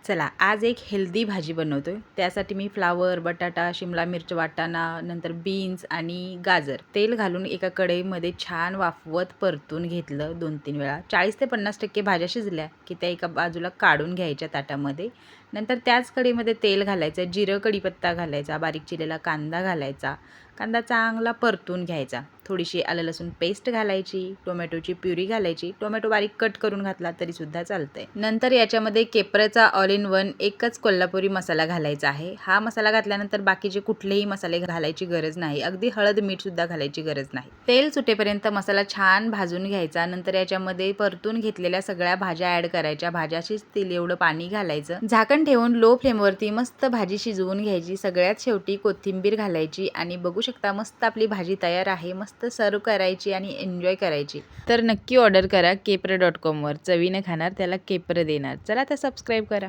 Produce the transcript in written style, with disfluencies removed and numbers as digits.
चला आज एक हेल्दी भाजी बनवतोय। त्यासाठी मी फ्लावर, बटाटा, शिमला मिर्च, वाटाणा, नंतर बीन्स आणि गाजर तेल घालून एका कढईमध्ये छान वाफवत परतून घेतलं 2-3 वेळा। 40 ते 50% भाज्या शिजल्या की त्या एका बाजूला काढून घ्यायच्या ताटामध्ये। नंतर त्याच कढईमध्ये तेल घालायचं, जिरं, कढीपत्ता घालायचा, बारीक चिरलेला कांदा घालायचा। कांदा चांगला परतून घ्यायचा। थोडीशी आलं लसूण पेस्ट घालायची, टोमॅटोची प्युरी घालायची। टोमॅटो बारीक कट करून घातला तरी सुद्धा चालतंय। नंतर याच्यामध्ये केप्रचा ऑल इन वन एकच कोल्हापुरी मसाला घालायचा आहे। हा मसाला घातल्यानंतर बाकीचे कुठलेही मसाले घालायची गरज नाही, अगदी हळद मीठ सुद्धा घालायची गरज नाही। तेल सुटेपर्यंत मसाला छान भाजून घ्यायचा। नंतर याच्यामध्ये परतून घेतलेल्या सगळ्या भाज्या ॲड करायच्या। भाज्या शिजतील एवढं पाणी घालायचं। झाकण ठेवून लो फ्लेमवरती मस्त भाजी शिजवून घ्यायची। सगळ्यात शेवटी कोथिंबीर घालायची आणि बघू शकता मस्त आपली भाजी तयार आहे। मस्त सर्व करायची आणि एन्जॉय करायची। तर नक्की ऑर्डर करा केप्र.com वर। चवीने खाणार त्याला केप्र देणार। चला तर सबस्क्राईब करा।